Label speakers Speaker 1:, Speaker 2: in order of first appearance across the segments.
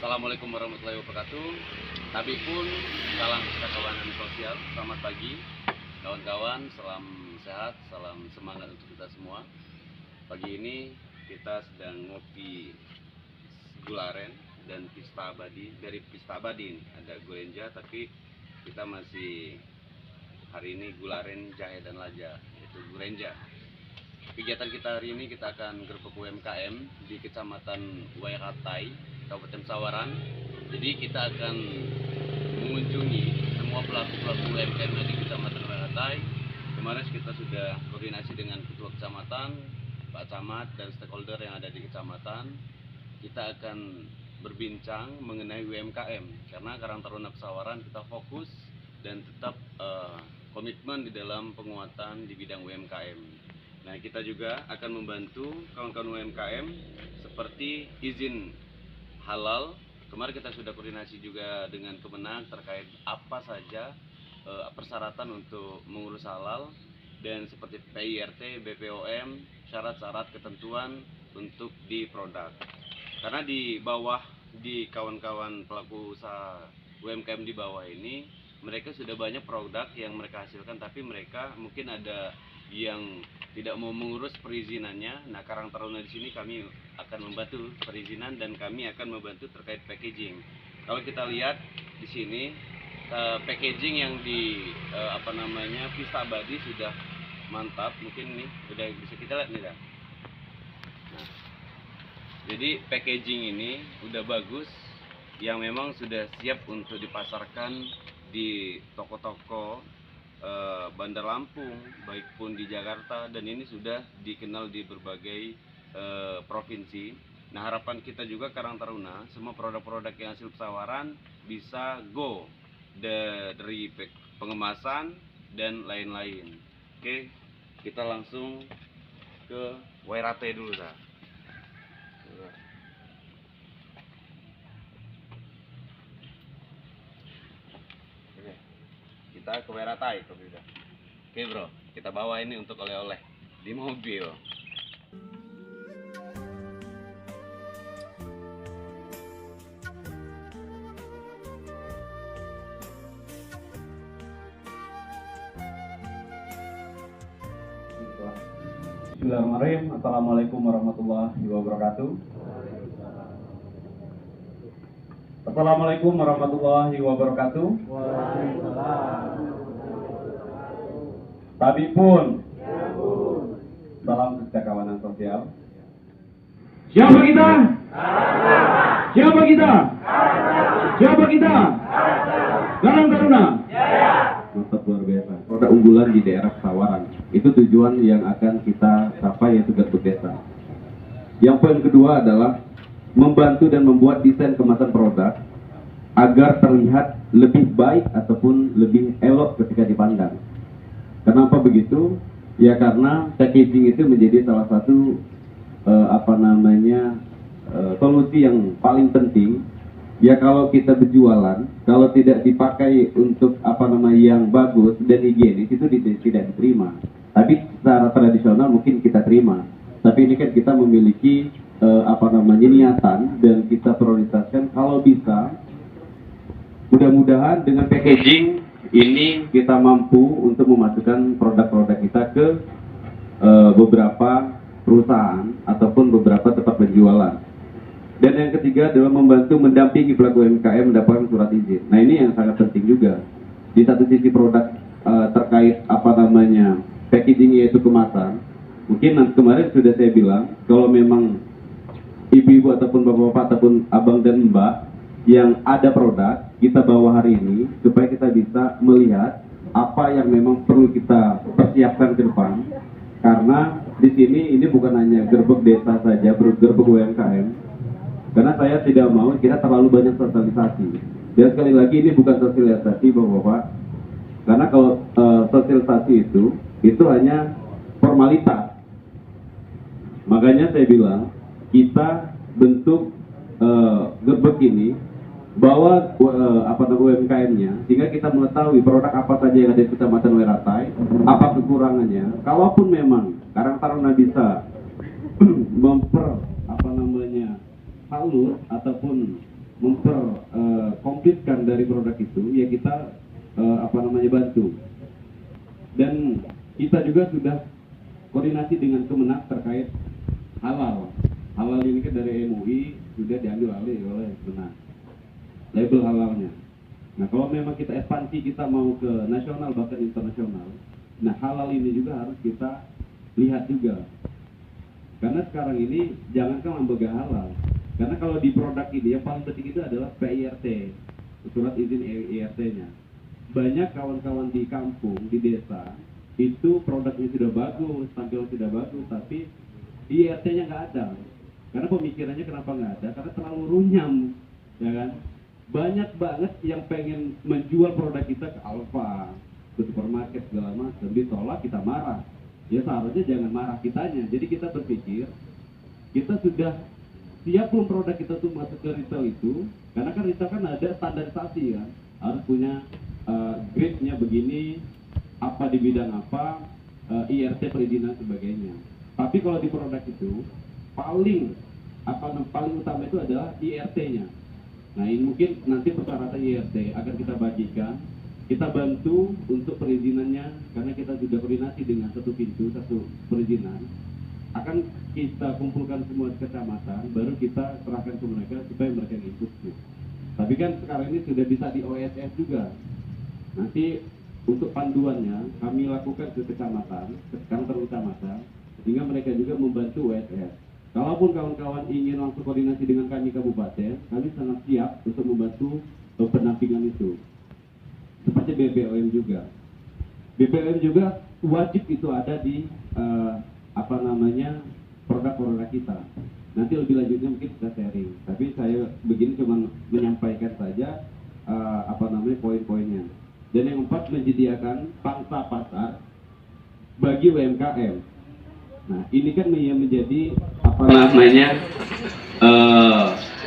Speaker 1: Assalamualaikum warahmatullahi wabarakatuh. Tapi pun salam kawan sosial. Selamat pagi kawan-kawan, salam sehat, salam semangat untuk kita semua. Pagi ini kita sedang ngopi gula aren dan pista abadi. Dari pista abadi ini ada gulenja, tapi kita masih hari ini gula aren, jahe dan laja, yaitu gulenja. Kegiatan kita hari ini kita akan gerbek UMKM di Kecamatan Wairatai, Kabupaten Sawaran. Jadi kita akan mengunjungi semua pelaku-pelaku UMKM di Kecamatan Wairatai. Kemarin kita sudah koordinasi dengan Ketua Kecamatan, Pak Camat, dan stakeholder yang ada di Kecamatan. Kita akan berbincang mengenai UMKM, karena Karang Taruna Pesawaran kita fokus dan tetap komitmen di dalam penguatan di bidang UMKM. Nah, kita juga akan membantu kawan-kawan UMKM seperti izin halal. Kemarin kita sudah koordinasi juga dengan Kemenag terkait apa saja persyaratan untuk mengurus halal, dan seperti PIRT, BPOM, syarat-syarat ketentuan untuk di produk. Karena di bawah, di kawan-kawan pelaku usaha UMKM di bawah ini, mereka sudah banyak produk yang mereka hasilkan, tapi mereka mungkin ada yang tidak mau mengurus perizinannya. Nah, Karang Taruna di sini kami akan membantu perizinan dan kami akan membantu terkait packaging. Kalau kita lihat di sini packaging yang di pista abadi sudah mantap. Mungkin nih sudah bisa kita lihat nih dah. Nah, jadi packaging ini udah bagus, yang memang sudah siap untuk dipasarkan di toko-toko Bandar Lampung, baik pun di Jakarta, dan ini sudah dikenal di berbagai provinsi. Nah, harapan kita juga Karang Taruna, semua produk-produk yang hasil pesawaran bisa go dari pengemasan dan lain-lain. Oke, kita langsung ke Wairatai dulu dah. Kita ke Wairatai bro. Oke bro, kita bawa ini untuk oleh-oleh di mobil.
Speaker 2: Bismillahirrahmanirrahim. Assalamualaikum warahmatullahi wabarakatuh. Assalamualaikum warahmatullahi wabarakatuh. Tapi pun, salam sejakawanan sosial. Siapa kita? Siapa kita? Siapa kita? Karang Taruna. Mantap, luar biasa. Produk unggulan di daerah Pesawaran. Itu tujuan yang akan kita capai, yaitu gerbek desa. Yang poin kedua adalah membantu dan membuat desain kemasan produk agar terlihat lebih baik ataupun lebih elok ketika dipandang. Kenapa begitu? Ya karena packaging itu menjadi salah satu solusi yang paling penting. Ya kalau kita berjualan, kalau tidak dipakai untuk yang bagus dan higienis, itu tidak diterima. Tapi secara tradisional mungkin kita terima. Tapi ini kan kita memiliki niatan, dan kita prioritaskan kalau bisa. Mudah-mudahan dengan packaging ini kita mampu untuk memasukkan produk-produk kita ke beberapa perusahaan ataupun beberapa tempat penjualan. Dan yang ketiga adalah membantu mendampingi pelaku UMKM mendapatkan surat izin. Nah, ini yang sangat penting juga. Di satu sisi produk terkait packaging, yaitu kemasan. Mungkin kemarin sudah saya bilang, kalau memang ibu-ibu ataupun bapak-bapak ataupun abang dan mbak yang ada produk, kita bawa hari ini supaya kita bisa melihat apa yang memang perlu kita persiapkan ke depan. Karena di sini ini bukan hanya gerbek desa saja, gerbek UMKM. Karena saya tidak mau kita terlalu banyak sosialisasi. Dan sekali lagi ini bukan sosialisasi bapak-bapak. Karena kalau sosialisasi itu hanya formalitas. Makanya saya bilang kita bentuk gerbek ini, bawa UMKM-nya, sehingga kita mengetahui produk apa saja yang ada di Kecamatan Wairatai, apa kekurangannya. Kalaupun memang Karang Taruna bisa halus ataupun komplitkan dari produk itu, ya kita bantu. Dan kita juga sudah koordinasi dengan Kemenak terkait halal. Halal ini kan dari MUI sudah diambil alih oleh Kemenak, label halalnya. Nah, kalau memang kita ekspansi, kita mau ke nasional bahkan internasional, nah halal ini juga harus kita lihat juga. Karena sekarang ini jangankan lembaga halal, karena kalau di produk ini yang paling penting itu adalah PIRT, surat izin IRT-nya. Banyak kawan-kawan di kampung, di desa, itu produknya sudah bagus, tampilan sudah bagus, tapi IRT-nya nggak ada. Karena pemikirannya kenapa nggak ada? Karena terlalu runyam, ya kan? Banyak banget yang pengen menjual produk kita ke Alfa, ke supermarket segala macam, ditolak, kita marah. Ya seharusnya jangan marah kitanya. Jadi kita berpikir, kita sudah siap belum produk kita tuh masuk ke retail itu? Karena kan retail kan ada standarisasi kan, harus punya grade-nya begini, apa di bidang apa, IRT perizinan sebagainya. Tapi kalau di produk itu paling utama itu adalah IRT-nya. Nah, ini mungkin nanti persyaratan IRT akan kita bagikan, kita bantu untuk perizinannya, karena kita sudah koordinasi dengan satu pintu, satu perizinan. Akan kita kumpulkan semua kecamatan, baru kita serahkan ke mereka supaya mereka ngikut. Tapi kan sekarang ini sudah bisa di OSS juga. Nanti untuk panduannya kami lakukan ke kecamatan, ke kantor kecamatan, sehingga mereka juga membantu OSS. Kalaupun kawan-kawan ingin langsung koordinasi dengan kami kabupaten, kami sangat siap untuk membantu pendampingan itu. Seperti BPOM juga. BPOM juga wajib itu ada di produk-produk kita. Nanti lebih lanjutnya mungkin kita sharing. Tapi saya begini cuma menyampaikan saja poin-poinnya. Dan yang keempat, menyediakan pangsa pasar bagi UMKM. Nah, ini kan yang menjadi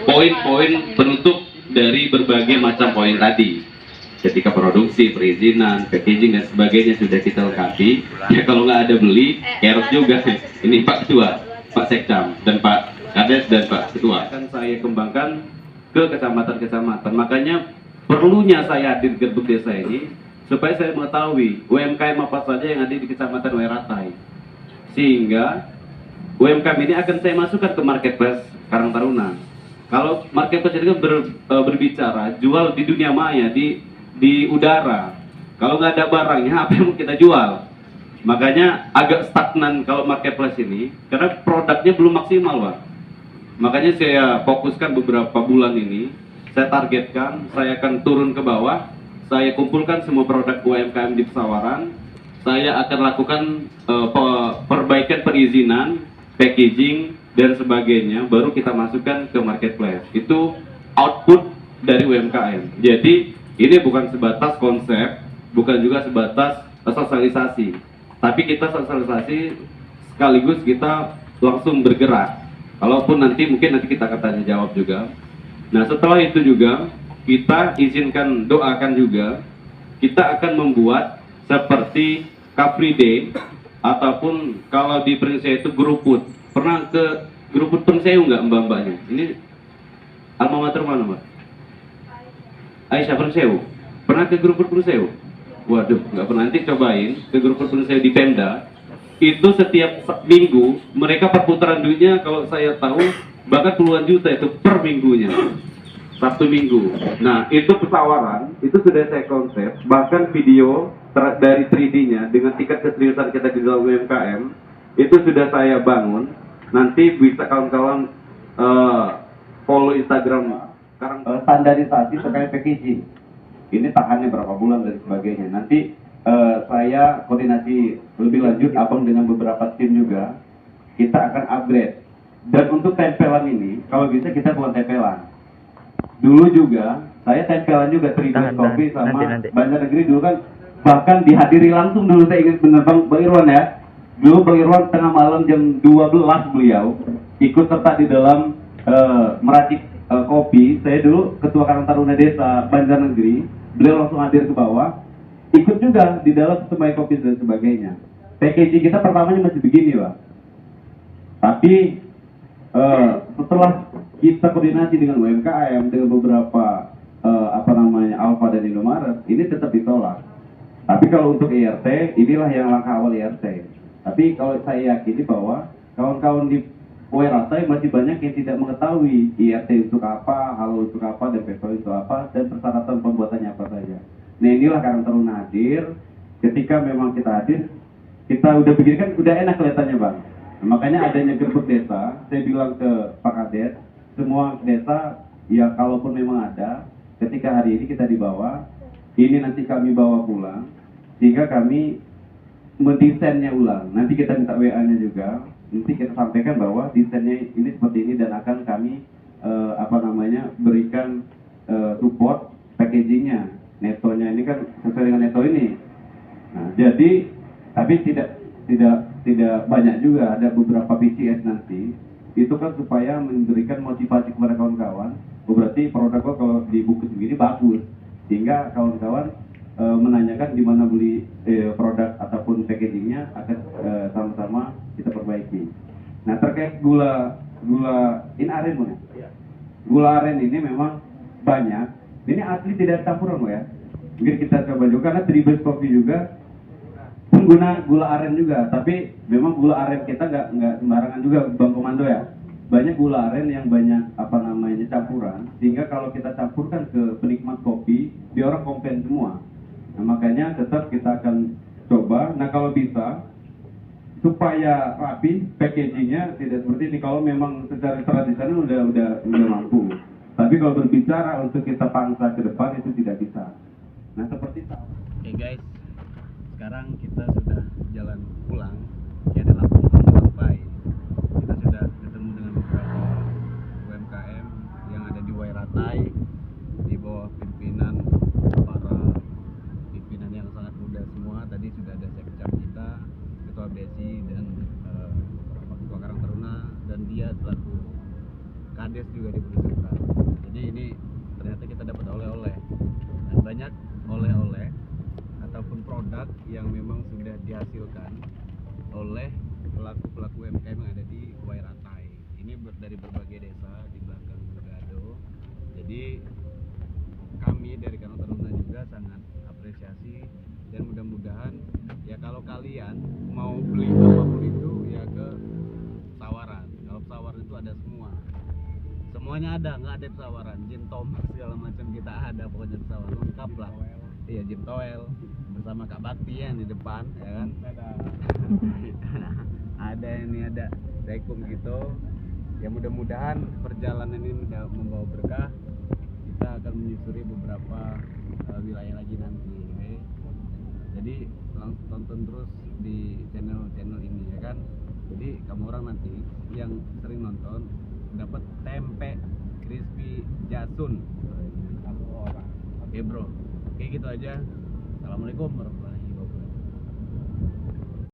Speaker 2: poin-poin penutup dari berbagai macam poin tadi. Ketika produksi, perizinan, packaging dan sebagainya sudah kita lengkapi. Ya kalau nggak ada beli, kerot juga. Ini Pak Ketua, Pak Sekcam, dan Pak Kades dan Pak Ketua. Akan saya kembangkan ke kecamatan-kecamatan. Makanya perlunya saya hadir ke Gerbek Desa ini supaya saya mengetahui UMKM apa saja yang ada di Kecamatan Weratai, sehingga UMKM ini akan saya masukkan ke marketplace Karang Taruna. Kalau marketplace itu berbicara jual di dunia maya, di udara. Kalau nggak ada barangnya, apa yang mau kita jual? Makanya agak stagnan kalau marketplace ini, karena produknya belum maksimal, Pak. Makanya saya fokuskan beberapa bulan ini. Saya targetkan, saya akan turun ke bawah, saya kumpulkan semua produk UMKM di Pesawaran, saya akan lakukan perbaikan perizinan, packaging, dan sebagainya, baru kita masukkan ke marketplace. Itu output dari UMKM. Jadi, ini bukan sebatas konsep, bukan juga sebatas sosialisasi, tapi kita sosialisasi sekaligus kita langsung bergerak. Kalaupun nanti kita akan tanya jawab juga. Nah, setelah itu juga kita izinkan, doakan juga, kita akan membuat seperti Car Free Day, ataupun kalau di Prinseu itu Gruput. Pernah ke Gruput Prinseu nggak mbak-mbaknya? Ini alma mater mana, Mbak? Aisyah Prinseu. Pernah ke Gruput Prinseu? Waduh, nggak pernah. Nanti cobain ke Gruput Prinseu di Pemda. Itu setiap minggu mereka perputaran duitnya, kalau saya tahu bahkan puluhan juta itu per minggunya, Sabtu Minggu. Nah, itu Pesawaran, itu sudah saya konsep, bahkan video dari 3D-nya dengan tingkat keseriusan kita di dalam UMKM itu sudah saya bangun. Nanti bisa kawan-kawan follow Instagram sekarang, standarisasi terkait packaging. Ini tahannya berapa bulan dan sebagainya. Nanti saya koordinasi lebih lanjut abang dengan beberapa tim juga. Kita akan upgrade. Dan untuk tempelan ini, kalau bisa kita buat tempelan. Dulu juga, saya tempelan juga Tribun Kopi sama Banjar Negeri dulu kan, bahkan dihadiri langsung dulu. Saya ingat bener Bang Irwan ya. Dulu Bang Irwan tengah malam jam 12 beliau ikut serta di dalam meracik kopi. Saya dulu Ketua Karang Taruna Desa Banjar Negeri, beliau langsung hadir ke bawah, ikut juga di dalam semai kopi dan sebagainya. Packaging kita pertamanya masih begini, Pak. Tapi setelah kita koordinasi dengan UMKM, dengan beberapa Alfa dan Indomaret, ini tetap ditolak. Tapi kalau untuk IRT, inilah yang langkah awal IRT. Tapi kalau saya yakini bahwa kawan-kawan di Wairatai masih banyak yang tidak mengetahui IRT untuk apa, halal untuk apa, dan PPL untuk apa, dan persyaratan pembuatannya apa saja. Nah inilah Karang Taruna hadir. Ketika memang kita hadir, kita udah begini kan udah enak kelihatannya Bang. Nah, makanya adanya gerbek desa, saya bilang ke Pak Kades, semua desa ya kalaupun memang ada, ketika hari ini kita dibawa, ini nanti kami bawa pulang, sehingga kami mendesainnya ulang. Nanti kita minta WA-nya juga, nanti kita sampaikan bahwa desainnya ini seperti ini dan akan kami berikan support packagingnya, netonya ini kan sesuai dengan neto ini. Nah, jadi tapi tidak banyak juga, ada beberapa PCS nanti itu kan supaya memberikan motivasi kepada kawan-kawan. Berarti produk gua kalau dibungkus begini bagus, sehingga kawan-kawan menanyakan di mana beli produk ataupun packagingnya akan sama-sama kita perbaiki. Nah terkait gula in aren Bang, ya? Gula aren ini memang banyak. Ini asli tidak campuran ya. Mungkin kita coba juga karena Tribes Coffee juga pengguna gula aren juga, tapi memang gula aren kita nggak sembarangan juga Bang Komando ya. Banyak gula aren yang banyak campuran, sehingga kalau kita campurkan ke penikmat kopi, dia orang komplain semua. Nah makanya tetap kita akan coba. Nah kalau bisa supaya rapi packagingnya tidak seperti ini. Kalau memang secara tradisional udah mampu. Tapi kalau berbicara untuk kita pangsa ke depan itu tidak bisa. Nah seperti itu.
Speaker 1: Oke guys, sekarang kita sudah jalan pulang. Ini adalah Kampung Pai. Kita sudah ketemu dengan beberapa UMKM yang ada di Wairatai di bawah pimpinan para pimpinan yang sangat muda semua. Tadi sudah ada sekcam kita, ketua BSI dan ketua Karang Taruna, dan dia selaku kades juga di Budi Sentral. Jadi ini ternyata kita dapat oleh-oleh dan banyak oleh-oleh ataupun produk yang memang sudah dihasilkan oleh pelaku-pelaku UMKM yang ada di Wairatai. Ini dari berbagai desa di belakang Gado. Jadi kami dari Karang Taruna juga sangat apresiasi, dan mudah-mudahan ya kalau kalian mau beli apapun itu ya ke Sawaran. Kalau Sawaran itu ada semuanya ada, nggak ada Sawaran, gin tom segala macam kita ada, pokoknya di Sawaran lengkap lah. Iya, Jim Toel bersama Kak Bakti yang di depan, ya kan? Ada ini, ada Rekum gitu. Ya mudah-mudahan perjalanan ini membawa berkah. Kita akan menyusuri beberapa wilayah lagi nanti, okay? Jadi langsung tonton terus di channel ini, ya kan? Jadi kamu orang nanti yang sering nonton dapat tempe crispy Jasun. Oke bro, oke gitu aja. Assalamualaikum warahmatullahi wabarakatuh.